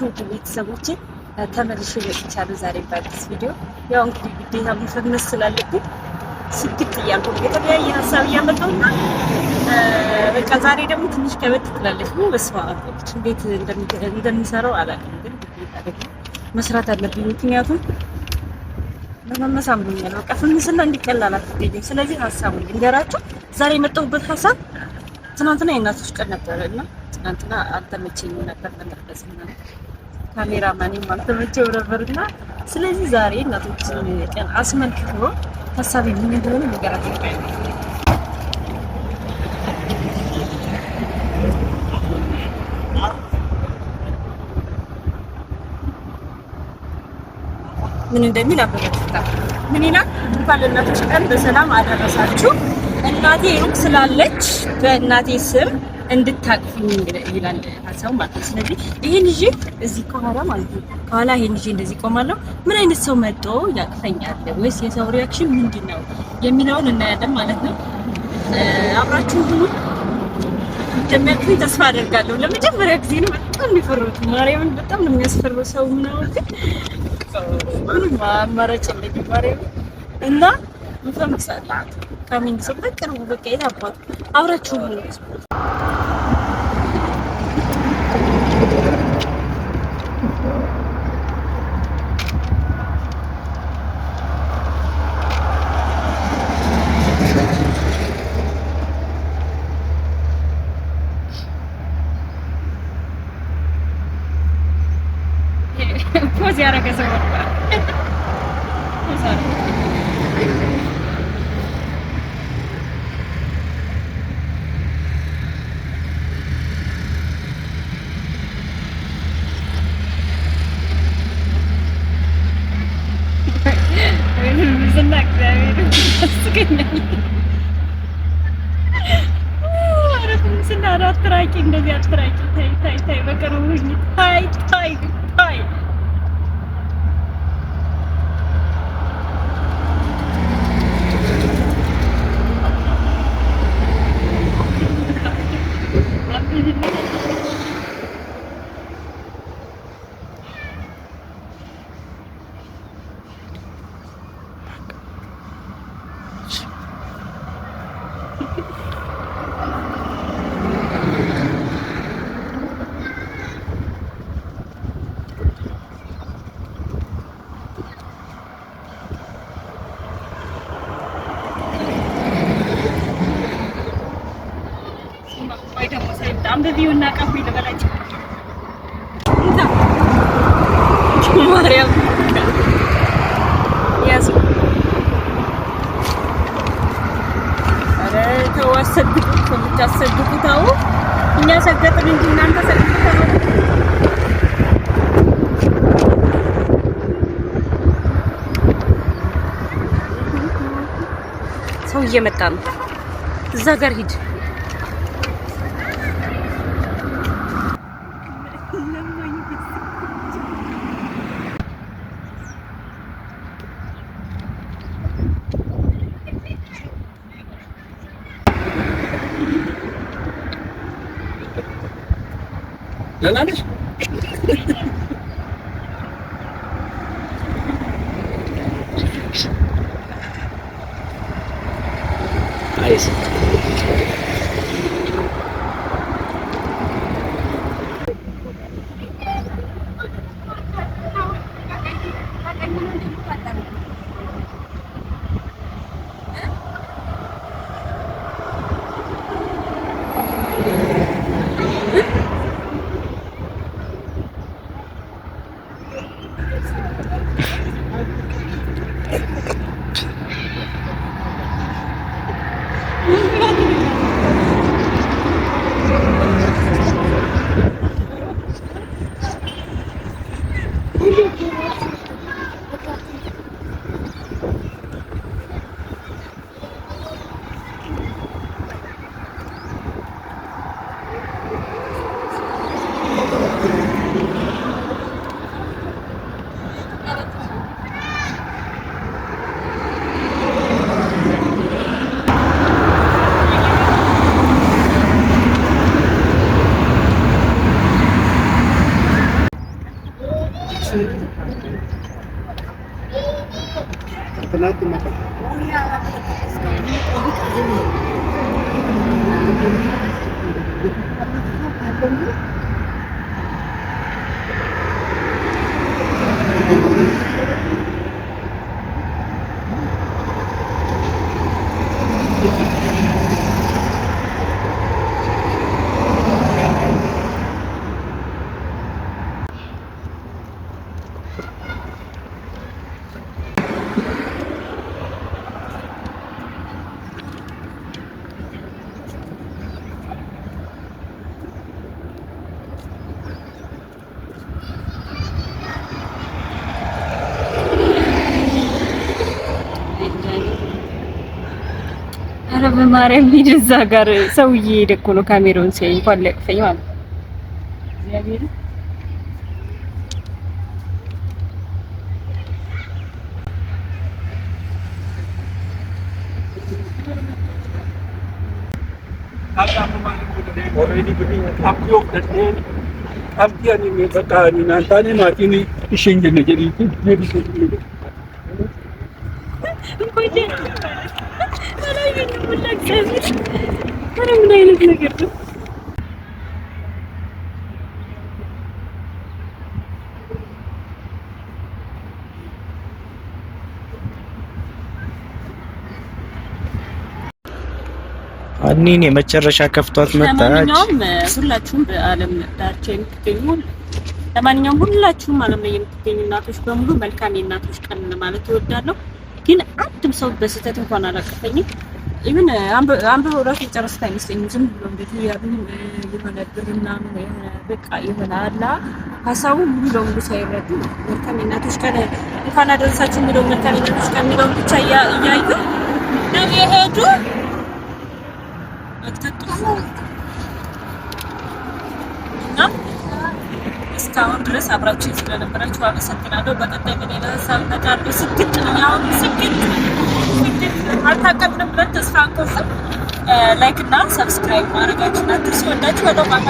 ናችሁ ቤተሰቦቼ? ተመልሼ መጥቻለሁ ዛሬ በአዲስ ቪዲዮ። ያው እንግዲህ ግዴታ መፈመስ ስላለብኝ ስግጥ እያልኩ የተለያየ ሀሳብ እያመጣሁና በቃ ዛሬ ደግሞ ትንሽ ከበድ ትላለች ነው። በስመ አብ እንዴት እንደምሰራው አላውቅም፣ ግን ግዴታ ደግሞ መስራት አለብኝ። ምክንያቱም ለመመስ አምሮኛል። በቃ ፍምስና እንዲቀላል አትገኝም። ስለዚህ ሀሳቡ እንገራችሁ። ዛሬ የመጣሁበት ሀሳብ ትናንትና የእናቶች ቀን ነበረ እና ትናንትና አልተመቸኝም ነበር ለመቅረጽ ምናምን ካሜራ ማንም አልተመቸው ነበርና ስለዚህ ዛሬ እናቶችን ቀን አስመልክቶ ሀሳቤ ምን እንደሆነ ንገራችሁ። ምን እንደሚል አበረታታ። ምን ይላል? እንኳን ለእናቶች ቀን በሰላም አደረሳችሁ። እናቴ ሩቅ ስላለች በእናቴ ስም እንድታቅፍኝ ይላል ሀሳቡ ማለት ነው። ስለዚህ ይሄን ይዤ እዚህ ከኋላ ማለት ነው ከኋላ ይሄን ይዤ እንደዚህ ቆማለሁ። ምን አይነት ሰው መጥቶ ያቅፈኛል ወይስ የሰው ሪያክሽን ምንድን ነው የሚለውን እናያለን ማለት ነው። አብራችሁ ሁሉ እንደሚያቅፈኝ ተስፋ አደርጋለሁ። ለመጀመሪያ ጊዜ ነው። በጣም የሚፈሩት ማርያምን፣ በጣም ነው የሚያስፈራው ሰው ምናምን፣ ምንም አማራጭ የለኝም ማርያምን። እና ምፈምሳለሁ ካሚንግ ሰው በቅርቡ በቃ የታባቱ አብራችሁ ሁሉ ፖዝ ያደረገ ሰው ነበር። አትራቂ እንደዚህ አትራቂ። ታይ በቅርቡ ታይ አንበቢው እና ቀፉ ይለበላችሁ ማርያም ያዙ። አረ ተው አሰግጡት፣ ከምታሰግጡት ታው እኛ ሰገጥን እንጂ እናንተ ሰግጡት። ሰው እየመጣ ነው። እዛ ጋር ሂድ። ለናለሽ አይስ ኧረ በማርያም ሂድ እዛ ጋር ሰውዬ ሄደ እኮ ነው ካሜራውን ሲያይ እንኳን ሊያቅፈኝ ማለት ነው። እግዚአብሔር ምን አይነት ነገር ነው? አኒን የመጨረሻ ከፍቷት መጣች። ለማንኛውም ሁላችሁም በዓለም ዳርቻ የምትገኙ ለማንኛውም ሁላችሁም ዓለም ላይ የምትገኙ እናቶች በሙሉ መልካም የእናቶች ቀን ማለት እወዳለሁ። ግን አንድም ሰው በስህተት እንኳን አላቀፈኝም። ኢቭን አንብበው ራሱ የጨረስኩት አይመስለኝም። ዝም ብሎ እንግዲህ የሆነ ብርና በቃ የሆነ አላ ሀሳቡ ሙሉ ለሙሉ ሳይረዱ መልካም የእናቶች ቀን እንኳን አደረሳችሁ የሚለው መልካም የእናቶች ቀን የሚለውን ብቻ እያዩ ነው የሄዱ። እና እስካሁን ድረስ አብራችሁ ስለነበራችሁ አመሰግናለሁ። በቀጣይ በሌላ ሀሳብ እመጣለሁ። ስግጥ ነው ያው ስግጥ አልታቀብንም ብለን ተስፋ አንቆርጥም። ላይክ እና ሰብስክራይብ ማድረጋችሁን አትርሱ። ወዳችሁ በጣም